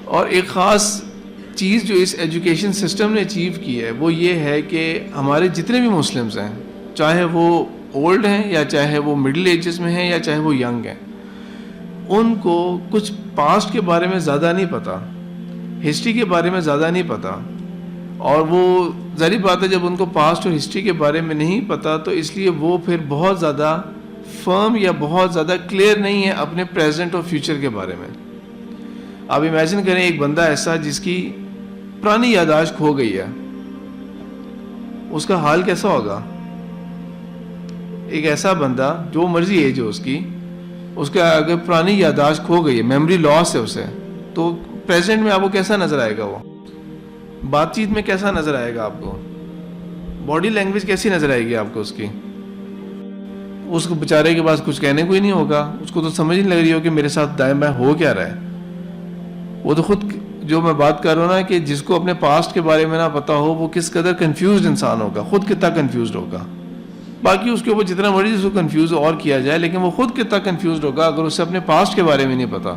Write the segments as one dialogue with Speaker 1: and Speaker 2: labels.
Speaker 1: اور ایک خاص چیز جو اس ایجوکیشن سسٹم نے اچیو کی ہے وہ یہ ہے کہ ہمارے جتنے بھی مسلمز ہیں، چاہے وہ اولڈ ہیں یا چاہے وہ مڈل ایجز میں ہیں یا چاہے وہ ینگ ہیں، ان کو کچھ پاسٹ کے بارے میں زیادہ نہیں پتہ، ہسٹری کے بارے میں زیادہ نہیں پتہ. اور وہ ظاہری بات ہے جب ان کو پاسٹ اور ہسٹری کے بارے میں نہیں پتہ تو اس لیے وہ پھر بہت زیادہ فرم یا بہت زیادہ کلیئر نہیں ہے اپنے پریزنٹ اور فیوچر کے بارے میں. آپ امیجن کریں ایک بندہ ایسا جس کی پرانی یادداشت کھو گئی ہے، اس کا حال کیسا ہوگا؟ ایک ایسا بندہ جو مرضی ایج ہو اس کا اگر پرانی یادداشت کھو گئی ہے، میموری لاس ہے اسے، تو پریزنٹ میں آپ کو کیسا نظر آئے گا؟ وہ بات چیت میں کیسا نظر آئے گا؟ آپ کو باڈی لینگویج کیسی نظر آئے گی آپ کو اس کو بیچارے کے پاس کچھ کہنے کو ہی نہیں ہوگا. اس کو تو سمجھ نہیں لگ رہی ہو کہ میرے ساتھ دائیں بائیں ہو کیا رہا ہے. وہ تو خود جو میں بات کر رہا ہوں نا کہ جس کو اپنے پاسٹ کے بارے میں نہ پتا ہو وہ کس قدر کنفیوزڈ انسان ہوگا، خود کتنا کنفیوزڈ ہوگا. باقی اس کے اوپر جتنا مرضی اس کو کنفیوز اور کیا جائے لیکن وہ خود کتنا کنفیوزڈ ہوگا اگر اسے اپنے پاسٹ کے بارے میں نہیں پتا.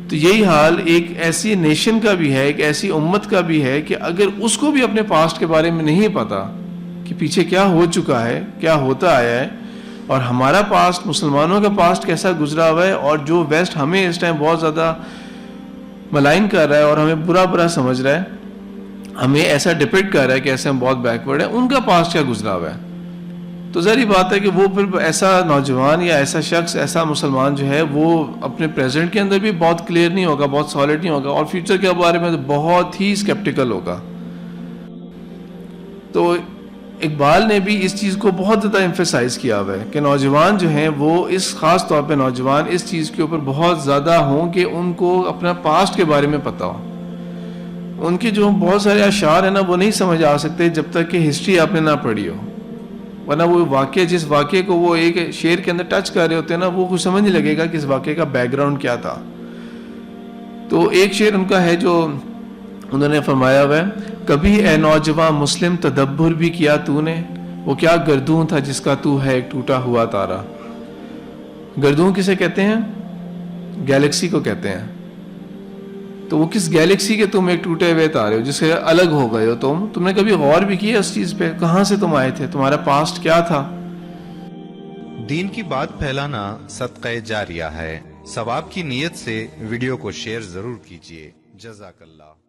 Speaker 1: تو یہی حال ایک ایسی نیشن کا بھی ہے، ایک ایسی امت کا بھی ہے کہ اگر اس کو بھی اپنے پاسٹ کے بارے میں نہیں پتا کہ پیچھے کیا ہو چکا ہے، کیا ہوتا آیا ہے، اور ہمارا پاسٹ، مسلمانوں کا پاسٹ کیسا گزرا ہوا ہے، اور جو ویسٹ ہمیں اس ٹائم بہت زیادہ ملائن کر رہا ہے اور ہمیں برا سمجھ رہا ہے، ہمیں ایسا ڈپکٹ کر رہا ہے کہ ایسے ہم بہت بیکورڈ ہیں، ان کا پاسٹ کیا گزرا ہوا ہے. تو ظاہری بات ہے کہ وہ پھر ایسا نوجوان یا ایسا شخص، ایسا مسلمان جو ہے وہ اپنے پریزنٹ کے اندر بھی بہت کلیئر نہیں ہوگا، بہت سالڈ نہیں ہوگا، اور فیوچر کے بارے میں بہت ہی اسکیپٹیکل ہوگا. تو اقبال نے بھی اس چیز کو بہت زیادہ ایمفیسائز کیا ہوا ہے کہ نوجوان جو ہیں وہ اس خاص طور پہ نوجوان اس چیز کے اوپر بہت زیادہ ہوں کہ ان کو اپنا پاسٹ کے بارے میں پتہ ہو. ان کے جو بہت سارے اشعار ہیں نا وہ نہیں سمجھ آ سکتے جب تک کہ ہسٹری آپ نے نہ پڑھی ہو، ورنہ وہ واقعہ، جس واقعے کو وہ ایک شعر کے اندر ٹچ کر رہے ہوتے ہیں نا، وہ کچھ سمجھ نہیں لگے گا کہ اس واقعے کا بیک گراؤنڈ کیا تھا. تو ایک شعر ان کا ہے جو انہوں نے فرمایا ہوا ہے، کبھی اے نوجوان مسلم تدبر بھی کیا تو نے، وہ کیا گردوں تھا جس کا تو ہے ایک ٹوٹا ہوا تارا. گردوں کسے کہتے ہیں؟ گیلیکسی کو کہتے ہیں. تو وہ کس گیلیکسی کے تم ایک ٹوٹے ہوئے تارے ہو، جس سے الگ ہو گئے ہو تم نے کبھی غور بھی کیا اس چیز پہ؟ کہاں سے تم آئے تھے؟ تمہارا پاسٹ کیا تھا؟
Speaker 2: دین کی بات پھیلانا صدقہ جاریہ ہے. ثواب کی نیت سے ویڈیو کو شیئر ضرور کیجیے. جزاک اللہ.